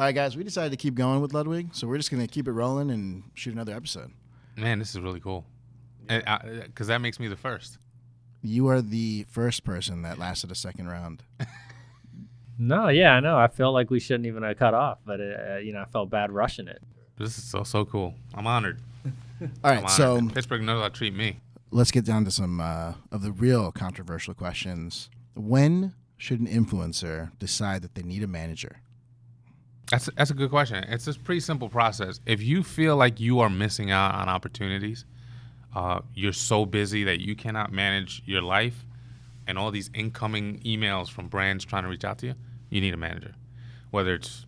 All right, guys, we decided to keep going with Ludwig, so we're just going to keep it rolling and shoot another episode. Man, this is really cool. Because that makes me the first. You are the first person that lasted a second round. No, yeah, I know. I felt like we shouldn't even have cut off, but I felt bad rushing it. This is so cool. I'm honored. All right, so Pittsburgh knows how to treat me. Let's get down to some of the real controversial questions. When should an influencer decide that they need a manager? That's a good question. It's a pretty simple process. If you feel like you are missing out on opportunities, you're so busy that you cannot manage your life and all these incoming emails from brands trying to reach out to you, you need a manager. Whether it's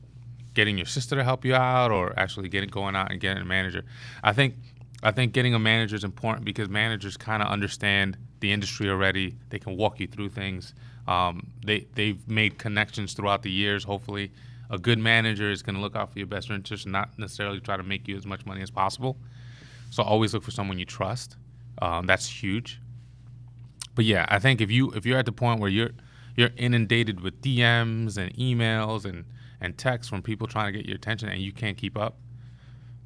getting your sister to help you out or actually going out and getting a manager. I think getting a manager is important because managers kind of understand the industry already. They can walk you through things. They've made connections throughout the years, hopefully. A good manager is going to look out for your best interest and not necessarily try to make you as much money as possible. So always look for someone you trust. That's huge. But yeah, I think if you're at the point where you're inundated with DMs and emails and texts from people trying to get your attention and you can't keep up,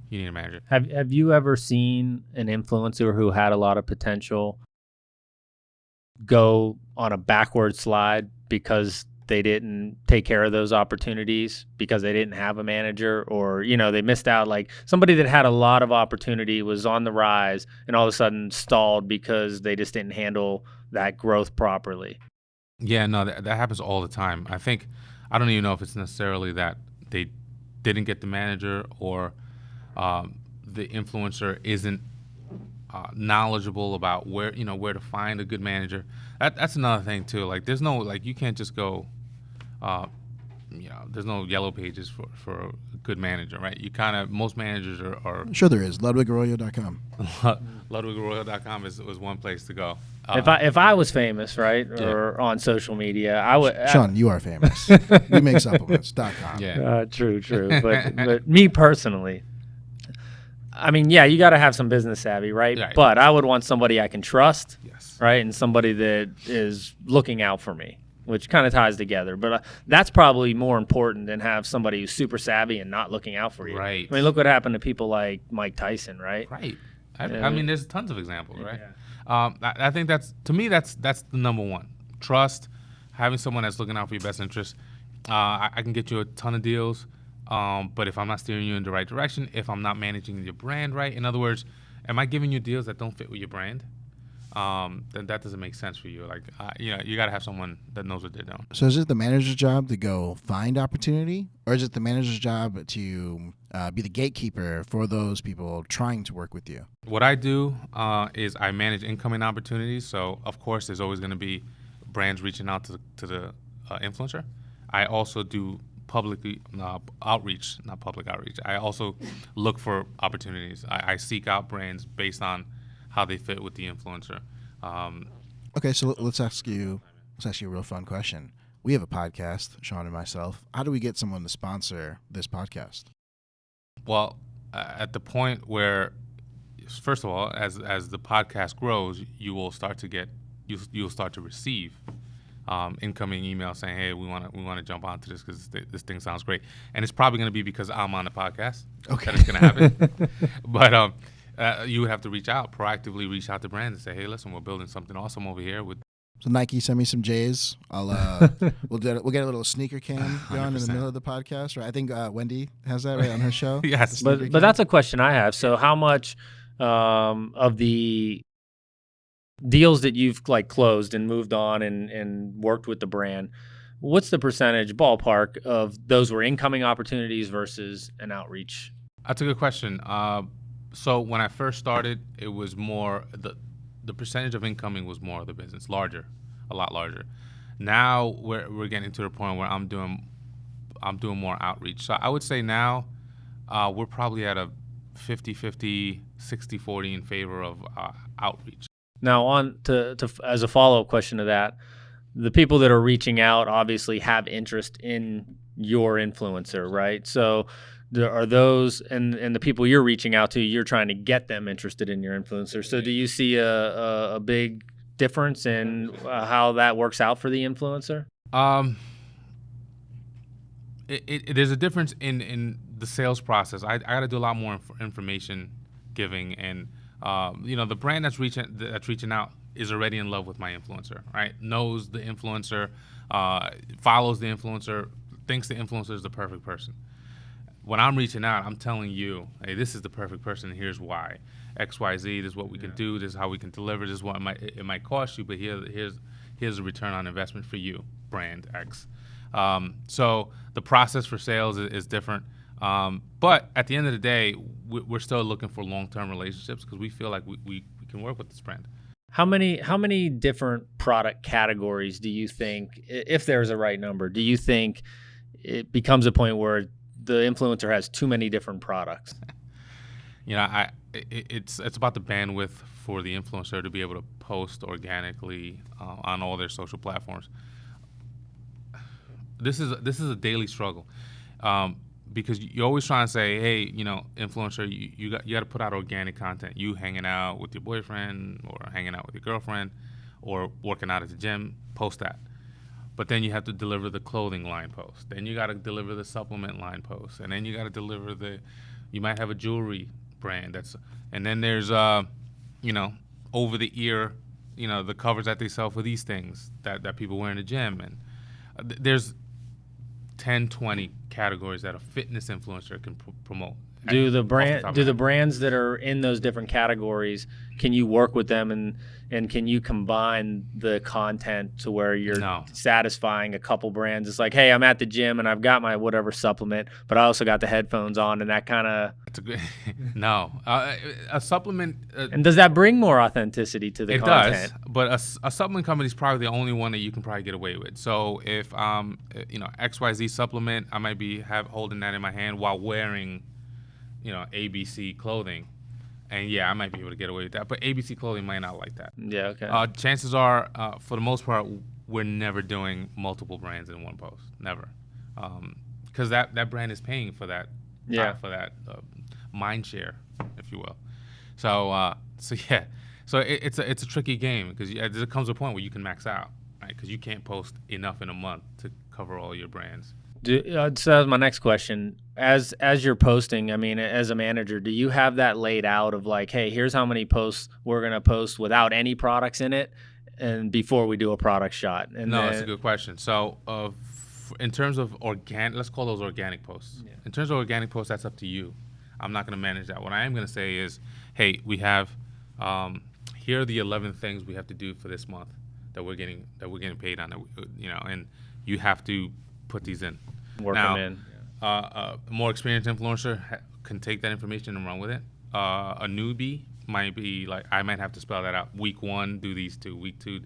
you need a manager. Have you ever seen an influencer who had a lot of potential go on a backward slide because they didn't take care of those opportunities because they didn't have a manager, or they missed out? Like somebody that had a lot of opportunity was on the rise and all of a sudden stalled because they just didn't handle that growth properly. Yeah, no, that happens all the time. I don't even know if it's necessarily that they didn't get the manager or the influencer isn't knowledgeable about where to find a good manager. That's another thing too. Like there's no, like you can't just go there's no yellow pages for a good manager, right? Most managers are Sure there is. LudwigAraujo.com. LudwigAraujo.com was one place to go. If I was famous, right, or on social media, I would. Sean, you are famous. We make supplements.com. Yeah. True. But me personally, I mean, yeah, you got to have some business savvy, right? But I would want somebody I can trust, yes, right, and somebody that is looking out for me, which kind of ties together. But that's probably more important than have somebody who's super savvy and not looking out for you. Right. I mean, look what happened to people like Mike Tyson, right? Right. I mean, there's tons of examples, right? Yeah. I think that's the number one. Trust, having someone that's looking out for your best interest. I can get you a ton of deals, but if I'm not steering you in the right direction, if I'm not managing your brand right, in other words, am I giving you deals that don't fit with your brand? Then that doesn't make sense for you. Like, you got to have someone that knows what they're doing. So is it the manager's job to go find opportunity, or is it the manager's job to be the gatekeeper for those people trying to work with you? What I do is I manage incoming opportunities. So, of course, there's always going to be brands reaching out to the influencer. I also do outreach, not public outreach. I also look for opportunities. I seek out brands based on how they fit with the influencer. Okay, so let's ask you a real fun question. We have a podcast, Sean and myself. How do we get someone to sponsor this podcast? Well, at the point where, first of all, as the podcast grows, you will start to receive incoming emails saying, "Hey, we want to jump onto this because this thing sounds great," and it's probably going to be because I'm on the podcast. Okay, that it's going to happen. But you would have to proactively reach out to brands and say, "Hey, listen, we're building something awesome over here." So Nike, send me some J's. We'll get a little sneaker cam going in the middle of the podcast. Right? I think Wendy has that right on her show. Yes, but that's a question I have. So how much of the deals that you've closed and moved on and worked with the brand, what's the percentage ballpark of those were incoming opportunities versus an outreach? That's a good question. So when I first started, it was more the percentage of incoming was more of the business, a lot larger. Now we're getting to the point where I'm doing more outreach. So I would say now we're probably at a 50-50, 60-40 in favor of outreach. Now, on to as a follow-up question to that, the people that are reaching out obviously have interest in your influencer, right? So there are those, and the people you're reaching out to, you're trying to get them interested in your influencer. So do you see a big difference in how that works out for the influencer? there's a difference in the sales process. I got to do a lot more information giving, and the brand that's reaching out is already in love with my influencer, right? Knows the influencer, follows the influencer, thinks the influencer is the perfect person. When I'm reaching out, I'm telling you, hey, this is the perfect person. Here's why. X, Y, Z. This is what we can do. This is how we can deliver. This is what it might cost you, but here's a return on investment for you, brand X. So the process for sales is different. But at the end of the day, we're still looking for long-term relationships because we feel like we can work with this brand. How many different product categories do you think, if there's a right number, do you think it becomes a point where the influencer has too many different products? It's about the bandwidth for the influencer to be able to post organically on all their social platforms. This is a daily struggle because you're always trying to say, hey, influencer, you got to put out organic content. You hanging out with your boyfriend or hanging out with your girlfriend or working out at the gym, post that. But then you have to deliver the clothing line post. Then you got to deliver the supplement line post, and then you got to deliver you might have a jewelry brand and then there's over the ear, the covers that they sell for these things that people wear in the gym, and there's 10, 20 categories that a fitness influencer can promote. Do the brands that are in those different categories, can you work with them and can you combine the content to where you're satisfying a couple brands? It's like, hey, I'm at the gym and I've got my whatever supplement, but I also got the headphones on, and that kind of. That's a good. No, a supplement. And does that bring more authenticity to the content? It does, but a supplement company is probably the only one that you can probably get away with. So if XYZ supplement, I might be holding that in my hand while wearing ABC clothing, and I might be able to get away with that, but ABC clothing might not like that. Yeah, okay. Chances are, for the most part, we're never doing multiple brands in one post, never, because that brand is paying for that, for that mind share, if you will. So it's a tricky game because there comes a point where you can max out, right? Because you can't post enough in a month to cover all your brands. So that's my next question. As you're posting, I mean, as a manager, do you have that laid out of like, hey, here's how many posts we're going to post without any products in it, and before we do a product shot? And that's a good question. So in terms of organic, let's call those organic posts. Yeah. In terms of organic posts, that's up to you. I'm not going to manage that. What I am going to say is, hey, we have here are the 11 things we have to do for this month that we're getting paid on, and you have to put these in. Work them in. A more experienced influencer can take that information and run with it. A newbie might be like, I might have to spell that out. Week 1, do these 2. Week 2.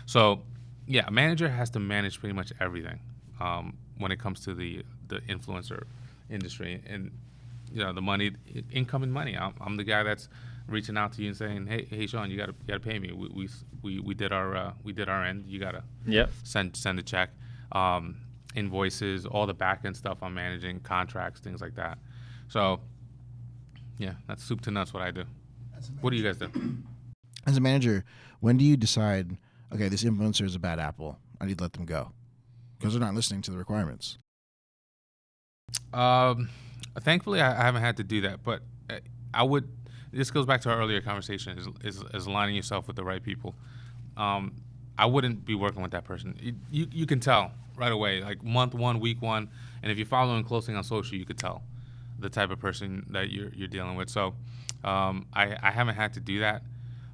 So, a manager has to manage pretty much everything when it comes to the influencer industry. And, the money, incoming money. I'm the guy that's reaching out to you and saying, hey, Sean, you gotta pay me. We did our end. You gotta send a check. Invoices, all the back end stuff I'm managing, contracts, things like that. So, that's soup to nuts what I do. What do you guys do? As a manager, when do you decide, okay, this influencer is a bad apple, I need to let them go? Because they're not listening to the requirements. Thankfully, I haven't had to do that, but this goes back to our earlier conversation, is aligning yourself with the right people. I wouldn't be working with that person. You can tell right away, like month 1, week 1, and if you're following closely on social, you could tell the type of person that you're dealing with. So I haven't had to do that,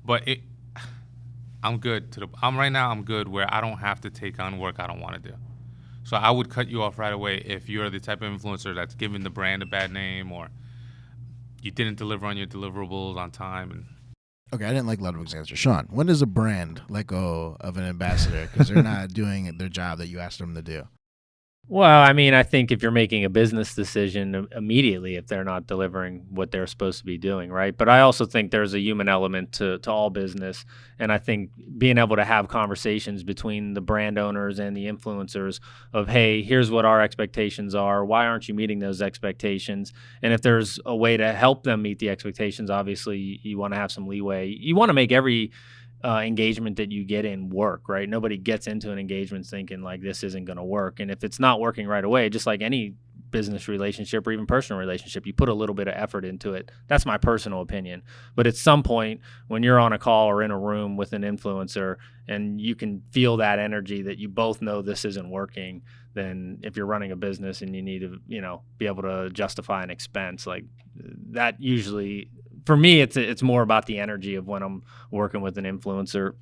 but I'm good I'm good where I don't have to take on work I don't want to do. So I would cut you off right away if you're the type of influencer that's giving the brand a bad name, or you didn't deliver on your deliverables on time. And okay, I didn't like Ludwig's answer. Sean, when does a brand let go of an ambassador because they're not doing their job that you asked them to do? Well, I mean, I think if you're making a business decision immediately, if they're not delivering what they're supposed to be doing, right? But I also think there's a human element to all business. And I think being able to have conversations between the brand owners and the influencers of, hey, here's what our expectations are. Why aren't you meeting those expectations? And if there's a way to help them meet the expectations, obviously you want to have some leeway. You want to make every engagement that you get in work, right? Nobody gets into an engagement thinking like this isn't going to work. And if it's not working right away, just like any business relationship or even personal relationship, you put a little bit of effort into it. That's my personal opinion. But at some point when you're on a call or in a room with an influencer and you can feel that energy that you both know this isn't working, then if you're running a business and you need to, be able to justify an expense, like that usually, for me, it's more about the energy of when I'm working with an influencer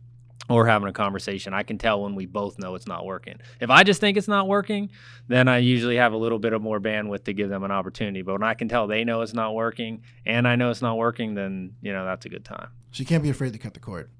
or having a conversation. I can tell when we both know it's not working. If I just think it's not working, then I usually have a little bit of more bandwidth to give them an opportunity. But when I can tell they know it's not working and I know it's not working, then, that's a good time. So you can't be afraid to cut the cord.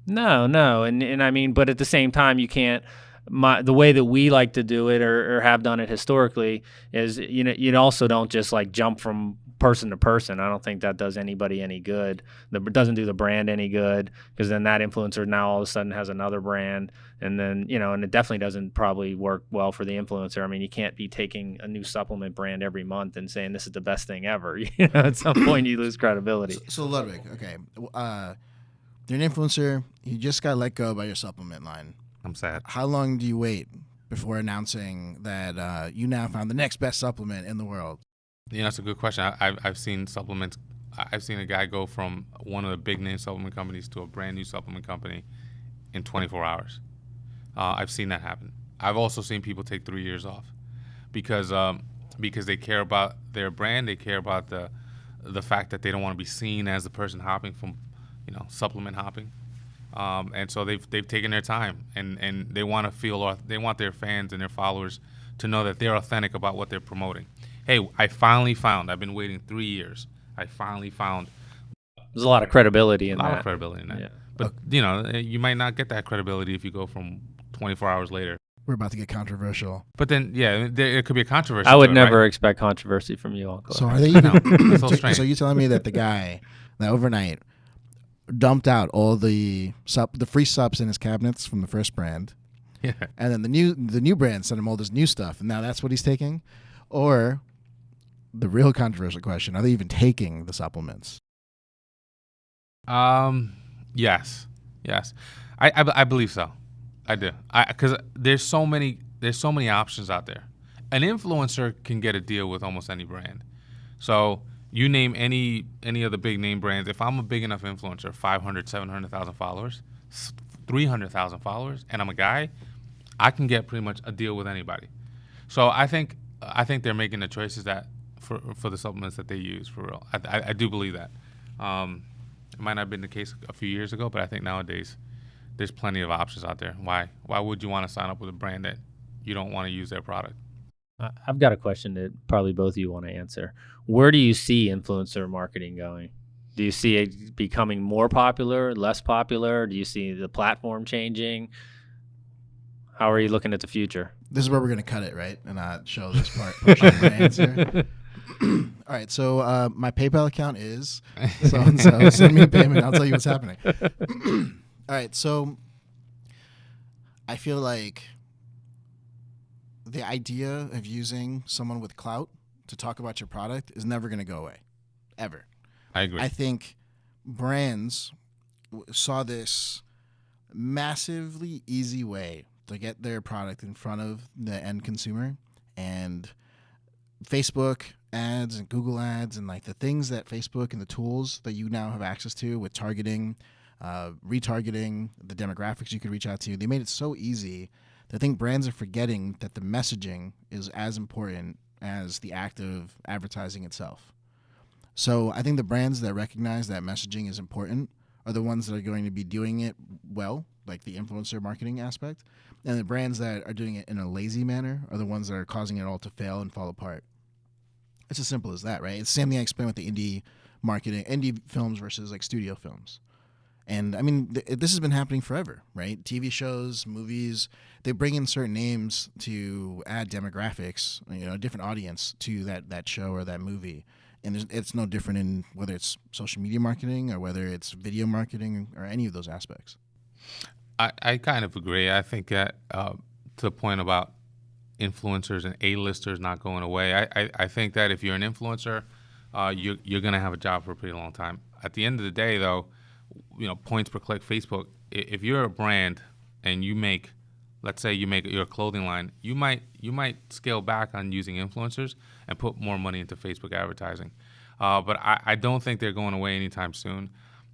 No. And I mean, but at the same time, you can't, the way that we like to do it or have done it historically is, you also don't just like jump from person to person. I don't think that does anybody any good. It doesn't do the brand any good, because then that influencer now all of a sudden has another brand, and then and it definitely doesn't probably work well for the influencer. I mean, you can't be taking a new supplement brand every month and saying this is the best thing ever. At some point you lose credibility. So Ludwig, okay, you're an influencer. You just got let go by your supplement line. I'm sad. How long do you wait before announcing that you now found the next best supplement in the world? That's a good question. I've seen supplements. I've seen a guy go from one of the big name supplement companies to a brand new supplement company in 24 hours. I've seen that happen. I've also seen people take 3 years off because they care about their brand. They care about the fact that they don't want to be seen as the person hopping from, supplement hopping. And so they've taken their time and they want to they want their fans and their followers to know that they're authentic about what they're promoting. Hey, I finally found. I've been waiting 3 years. I finally found. There's a lot of credibility in that. A lot of credibility in that. Yeah. But you might not get that credibility if you go from 24 hours later. We're about to get controversial. But then, it could be a controversy. I would never expect controversy from you, Uncle. So are they even? That's so strange. So you telling me that the guy that overnight dumped out all the free subs in his cabinets from the first brand, yeah, and then the new brand sent him all this new stuff, and now that's what he's taking, or the real controversial question: are they even taking the supplements? Yes. I believe so. I do. Because there's so many options out there. An influencer can get a deal with almost any brand. So you name any of the big name brands. If I'm a big enough influencer, 500, 700,000 followers, 300,000 followers, and I'm a guy, I can get pretty much a deal with anybody. So I think they're making the choices that for the supplements that they use, for real. I do believe that. It might not have been the case a few years ago, but I think nowadays there's plenty of options out there. Why would you want to sign up with a brand that you don't want to use their product? I've got a question that probably both of you want to answer. Where do you see influencer marketing going? Do you see it becoming more popular, less popular? Do you see the platform changing? How are you looking at the future? This is where we're going to cut it, right? And not show this portion of my answer. All right, so my PayPal account is so-and-so. Send me a payment. I'll tell you what's happening. All right, so I feel like the idea of using someone with clout to talk about your product is never going to go away, ever. I agree. I think brands saw this massively easy way to get their product in front of the end consumer, and Facebook ads and Google ads and like the things that Facebook and the tools that you now have access to with targeting, retargeting, the demographics you could reach out to, they made it so easy that I think brands are forgetting that the messaging is as important as the act of advertising itself. So I think the brands that recognize that messaging is important are the ones that are going to be doing it well, like the influencer marketing aspect. And the brands that are doing it in a lazy manner are the ones that are causing it all to fail and fall apart. It's as simple as that, right? It's the same thing I explained with the indie marketing, indie films versus like studio films. And I mean, this has been happening forever, right? TV shows, movies, they bring in certain names to add demographics, a different audience to that show or that movie. And it's no different in whether it's social media marketing or whether it's video marketing or any of those aspects. I kind of agree. I think that to the point about influencers and A-listers not going away, I think that if you're an influencer, you're going to have a job for a pretty long time. At the end of the day, though, points per click, Facebook if you're a brand and you make, let's say you make your clothing line, you might scale back on using influencers and put more money into Facebook advertising. But I don't think they're going away anytime soon.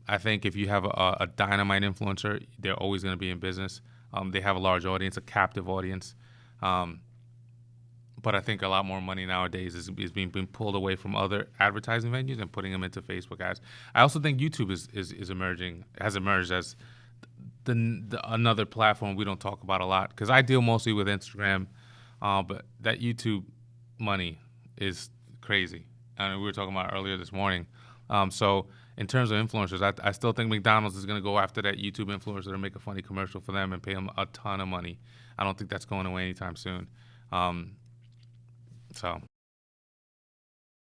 I think if you have a dynamite influencer, they're always going to be in business. They have a large audience, a captive audience. But I think a lot more money nowadays is being pulled away from other advertising venues and putting them into Facebook ads. I also think YouTube has emerged as another platform we don't talk about a lot, because I deal mostly with Instagram, but that YouTube money is crazy. And we were talking about earlier this morning. So in terms of influencers, I still think McDonald's is going to go after that YouTube influencer and make a funny commercial for them and pay them a ton of money. I don't think that's going away anytime soon. So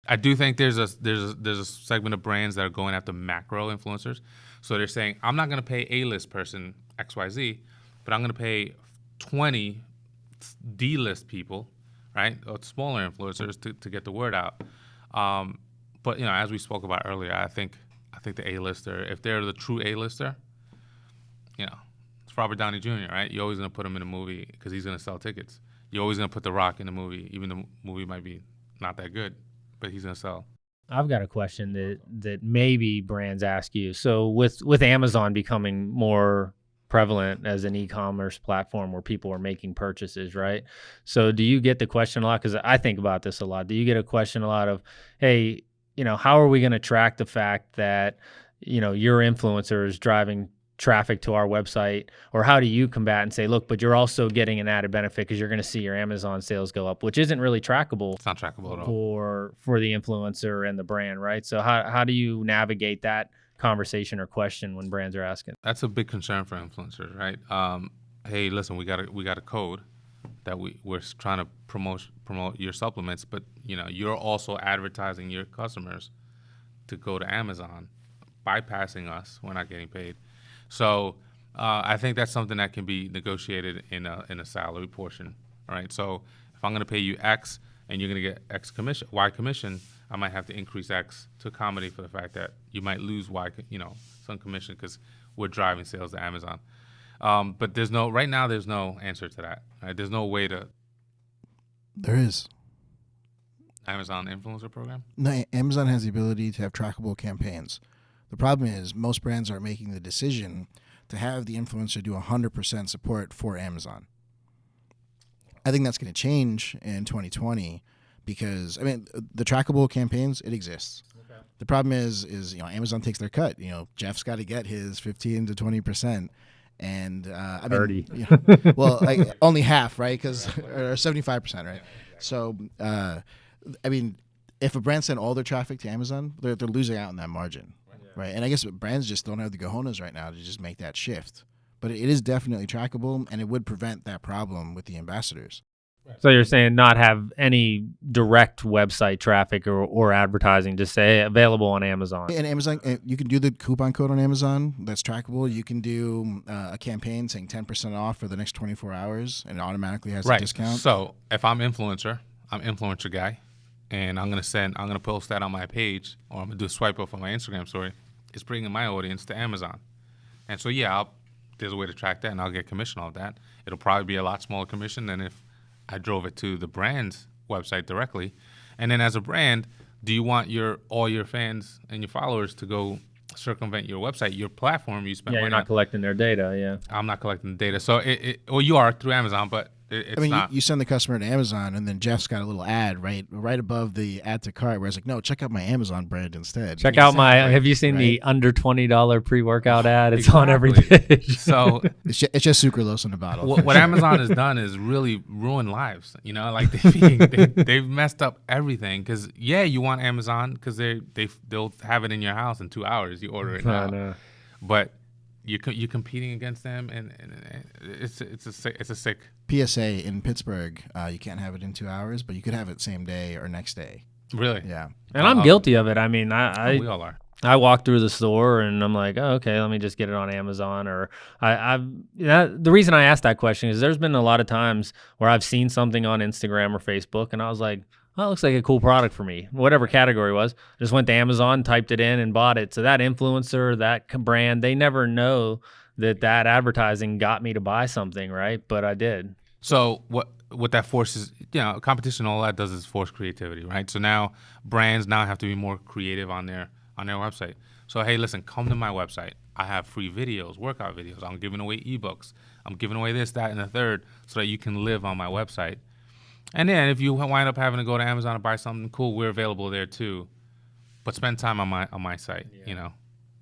I do think there's a segment of brands that are going after macro influencers. So they're saying, I'm not going to pay A-list person XYZ, but I'm going to pay 20 D-list people, right, or smaller influencers to get the word out. But as we spoke about earlier, I think the A-lister, if they're the true A-lister, it's Robert Downey Jr., right? You're always going to put him in a movie because he's going to sell tickets. You're always going to put The Rock in a movie, even the movie might be not that good, but he's going to sell. I've got a question that maybe brands ask you. So with Amazon becoming more prevalent as an e-commerce platform where people are making purchases, right? So do you get the question a lot? Because I think about this a lot. Do you get a question a lot of, hey, how are we going to track the fact that, your influencer is driving traffic to our website? Or how do you combat and say, look, but you're also getting an added benefit because you're going to see your Amazon sales go up, which isn't really trackable. It's not trackable at all for the influencer and the brand, right? So how do you navigate that conversation or question when brands are asking? That's a big concern for influencers, right? Hey, listen, we got a code that we're trying to promote your supplements, but you're also advertising your customers to go to Amazon, bypassing us. We're not getting paid. So I think that's something that can be negotiated in a salary portion. All right. So if I'm going to pay you X and you're going to get X commission, Y commission, I might have to increase X to accommodate for the fact that you might lose Y, some commission because we're driving sales to Amazon. But right now there's no answer to that. Right? There's no way to. There is. Amazon influencer program? No, Amazon has the ability to have trackable campaigns. The problem is most brands are making the decision to have the influencer do 100% support for Amazon. I think that's going to change in 2020 because, the trackable campaigns, it exists. Okay. The problem is Amazon takes their cut. Jeff's got to get his 15 to 20%. And 30. Only half, right? Or 75%, right? So, if a brand sent all their traffic to Amazon, they're losing out on that margin. Right, and I guess brands just don't have the cojones right now to just make that shift. But it is definitely trackable, and it would prevent that problem with the ambassadors. So you're saying not have any direct website traffic or advertising, just say available on Amazon. And Amazon, you can do the coupon code on Amazon. That's trackable. You can do a campaign saying 10% off for the next 24 hours, and it automatically has a discount. So if I'm influencer guy, and I'm gonna post that on my page, or I'm gonna do a swipe up on my Instagram story. It's bringing my audience to Amazon, and so there's a way to track that, and I'll get commission off that. It'll probably be a lot smaller commission than if I drove it to the brand's website directly. And then as a brand, do you want all your fans and your followers to go circumvent your website, your platform you spend money on? You're not collecting their data. Yeah, I'm not collecting the data. So you are through Amazon, but. It's not. You send the customer to Amazon, and then Jeff's got a little ad right above the add to cart, where it's like, no, check out my Amazon brand instead. Check out have you seen the under $20 pre-worworkout ad? It's on every page. So it's just sucraloose in a bottle. What Amazon has done is really ruin lives. They've messed up everything. Because you want Amazon because they'll have it in your house in 2 hours. You order it now, no. But you're competing against them, and it's a sick PSA in Pittsburgh. You can't have it in 2 hours, but you could have it same day or next day. Really? Yeah. And I'm guilty of it. We all are. I walk through the store and I'm like, oh, okay, let me just get it on Amazon. Or the reason I asked that question is there's been a lot of times where I've seen something on Instagram or Facebook, and I was like, oh, it looks like a cool product for me, whatever category it was. Just went to Amazon, typed it in, and bought it. So that influencer, that brand, they never know that advertising got me to buy something, right? But I did. So what that forces, competition, all that does is force creativity, right? So now brands now have to be more creative on their website. So hey, listen, come to my website. I have free videos, workout videos. I'm giving away ebooks. I'm giving away this, that, and the third, so that you can live on my website. And then if you wind up having to go to Amazon and buy something cool, we're available there too. But spend time on my site.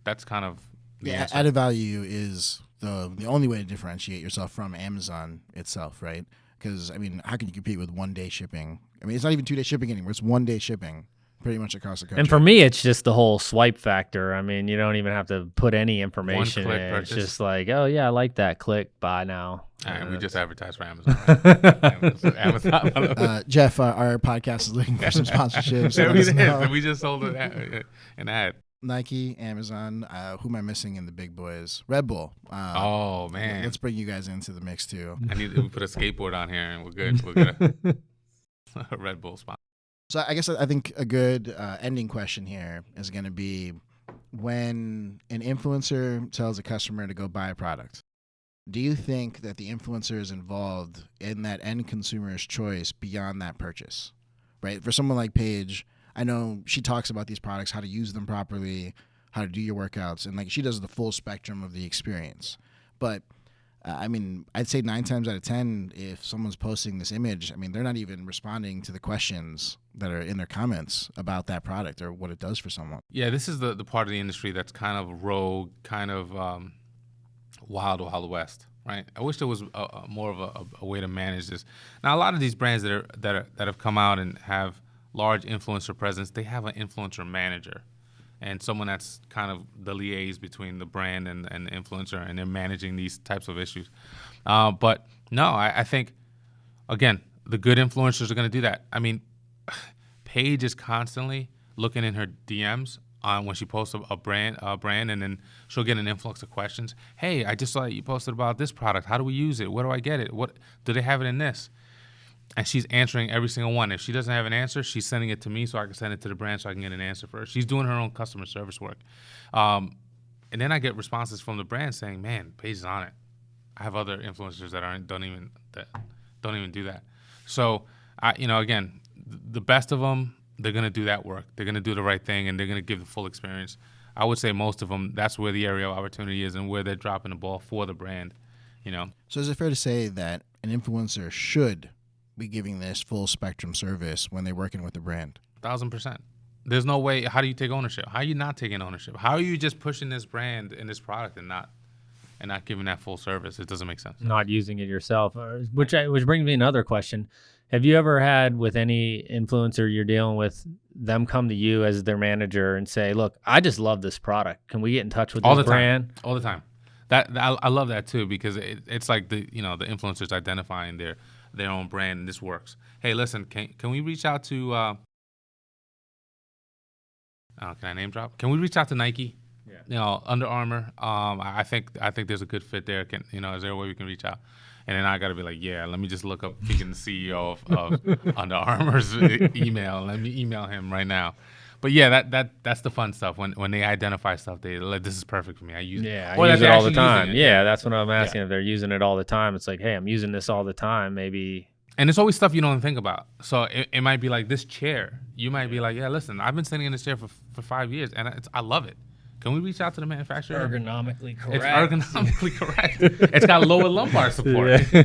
That's kind of the answer. Added value is the only way to differentiate yourself from Amazon itself, right? Because I mean, how can you compete with 1 day shipping? I mean, it's not even 2 day shipping anymore. It's 1 day shipping, pretty much across the country. And for me, it's just the whole swipe factor. I mean, you don't even have to put any information in. Purchase. It's just like, oh yeah, I like that. Click, buy now. All right, we just advertised for Amazon. Right? Amazon. Jeff, our podcast is looking for some sponsorships. So we just sold an ad. Nike, Amazon. Who am I missing in the big boys? Red Bull. Oh man, let's bring you guys into the mix too. We put a skateboard on here and we're good. We're good. Red Bull sponsor. So I think a good ending question here is going to be, when an influencer tells a customer to go buy a product, do you think that the influencer is involved in that end consumer's choice beyond that purchase? Right? For someone like Paige, I know she talks about these products, how to use them properly, how to do your workouts, and like she does the full spectrum of the experience. But I mean, I'd say 9 times out of 10, if someone's posting this image, I mean, they're not even responding to the questions that are in their comments about that product or what it does for someone. Yeah, this is the part of the industry that's kind of rogue, kind of wild west, right? I wish there was more of a way to manage this. Now, a lot of these brands that have come out and have large influencer presence, they have an influencer manager and someone that's kind of the liaise between the brand and the influencer, and they're managing these types of issues. But no, I think, again, the good influencers are going to do that. I mean, Paige is constantly looking in her DMs when she posts a brand, and then she'll get an influx of questions. Hey, I just saw that you posted about this product. How do we use it? Where do I get it? What do they have it in this? And she's answering every single one. If she doesn't have an answer, she's sending it to me so I can send it to the brand so I can get an answer for her. She's doing her own customer service work. And then I get responses from the brand saying, man, Paige is on it. I have other influencers that don't even do that. So, again, the best of them, they're going to do that work. They're going to do the right thing, and they're going to give the full experience. I would say most of them, that's where the area of opportunity is and where they're dropping the ball for the brand, So is it fair to say that an influencer should be giving this full spectrum service when they're working with the brand? 1,000%. There's no way. How do you take ownership? How are you not taking ownership? How are you just pushing this brand and this product and not giving that full service? It doesn't make sense. Not using it yourself, which brings me another question. Have you ever had with any influencer you're dealing with, them come to you as their manager and say, look, I just love this product. Can we get in touch with this brand? All the time. That I love that too, because it's like the influencers identifying their own brand, and this works. Hey, listen, can we reach out to can I name drop? Can we reach out to Nike? Yeah. Under Armour. I think there's a good fit there. Is there a way we can reach out? And then I got to be like, yeah, let me just look up speaking the CEO of Under Armour's email. Let me email him right now. But yeah, that's the fun stuff. When they identify stuff, they like, this is perfect for me. I use it. Yeah, I use it all the time. Yeah, that's what I'm asking. Yeah. If they're using it all the time, it's like, hey, I'm using this all the time. Maybe. And it's always stuff you don't think about. So it might be like this chair. You might be like, yeah, listen, I've been sitting in this chair for 5 years, and I love it. Can we reach out to the manufacturer? Ergonomically correct. It's ergonomically correct. It's got lower lumbar support. Yeah.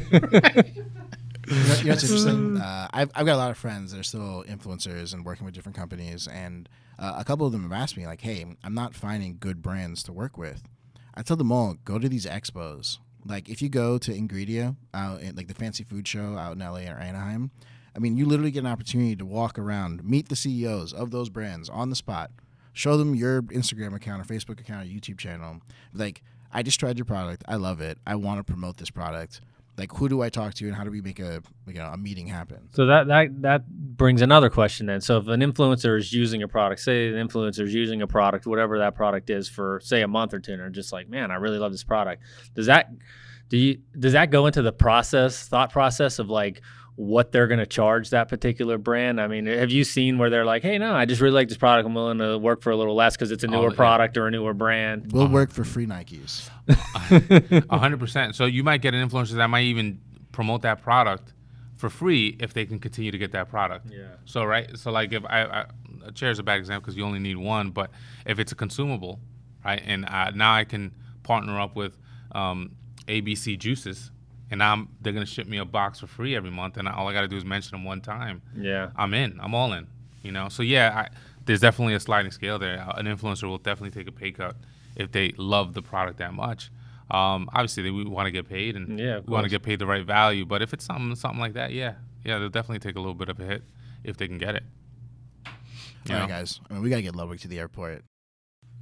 What's interesting? I've got a lot of friends that are still influencers and working with different companies, and a couple of them have asked me, like, hey, I'm not finding good brands to work with. I tell them all, go to these expos. Like, if you go to Ingredia, out in, like the fancy food show out in LA or Anaheim, I mean, you literally get an opportunity to walk around, meet the CEOs of those brands on the spot, show them your Instagram account or Facebook account or YouTube channel. Like, I just tried your product. I love it. I want to promote this product. Like, who do I talk to, and how do we make a meeting happen? So that brings another question then. So if an influencer is using a product, say an influencer is using a product, whatever that product is, for say a month or two, and they're just like, man, I really love this product. Does that go into the thought process of like, what they're going to charge that particular brand? I mean, have you seen where they're like, hey, no, I just really like this product. I'm willing to work for a little less because it's a newer product or a newer brand. We'll work for free Nikes. 100%. So you might get an influencer that might even promote that product for free if they can continue to get that product. Yeah. So, right. So like if a chair is a bad example because you only need one, but if it's a consumable, right, and now I can partner up with ABC Juices, and they're gonna ship me a box for free every month, and all I gotta do is mention them one time. Yeah, I'm in. I'm all in. So yeah, there's definitely a sliding scale there. An influencer will definitely take a pay cut if they love the product that much. Obviously, we want to get paid, and we want to get paid the right value. But if it's something like that, yeah, they'll definitely take a little bit of a hit if they can get it. All right, guys. I mean, we gotta get Ludwig to the airport.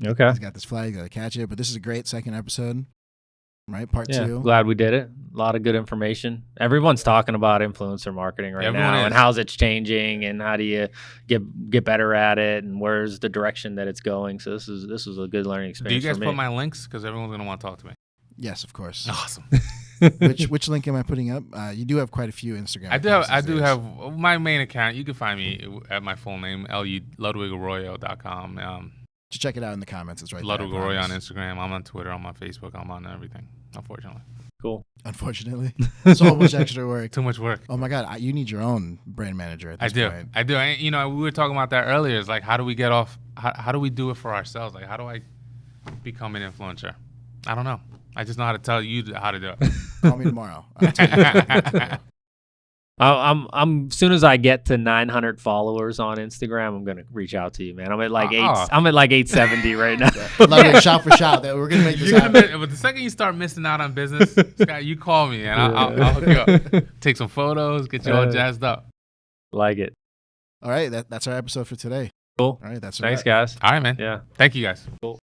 Okay. He's got this flag. Gotta catch it. But this is a great second episode. Right, part 2. Glad we did it. A lot of good information. Everyone's talking about influencer marketing right Everyone now, is. and how's it's changing, and how do you get better at it, and where's the direction that it's going. So this was a good learning experience. Do you guys for me. put my links because everyone's gonna want to talk to me? Yes, of course. Awesome. Which link am I putting up? You do have quite a few Instagram. I do have my main account. You can find me at my full name, LudwigAraujo.com. Just check it out in the comments. It's right Ludwig there. Araujo on Instagram. I'm on Twitter. I'm on Facebook. I'm on everything. Unfortunately. Cool. Unfortunately, so much extra work. Too much work. Oh my God, you need your own brand manager. At this point. I do. And, we were talking about that earlier. It's like, how do we get off? How do we do it for ourselves? Like, how do I become an influencer? I don't know. I just know how to tell you how to do it. Call me tomorrow. I'll tell you. I'm soon as I get to 900 followers on Instagram, I'm gonna reach out to you, man. I'm at like 870 right now. Like shout for shout. We're gonna make this happen. But the second you start missing out on business, Scott, you call me and I'll hook you up. Take some photos, get you all jazzed up. Like it. All right, that's our episode for today. Cool. All right, that's Thanks, guys. All right, man. Yeah. Thank you, guys. Cool.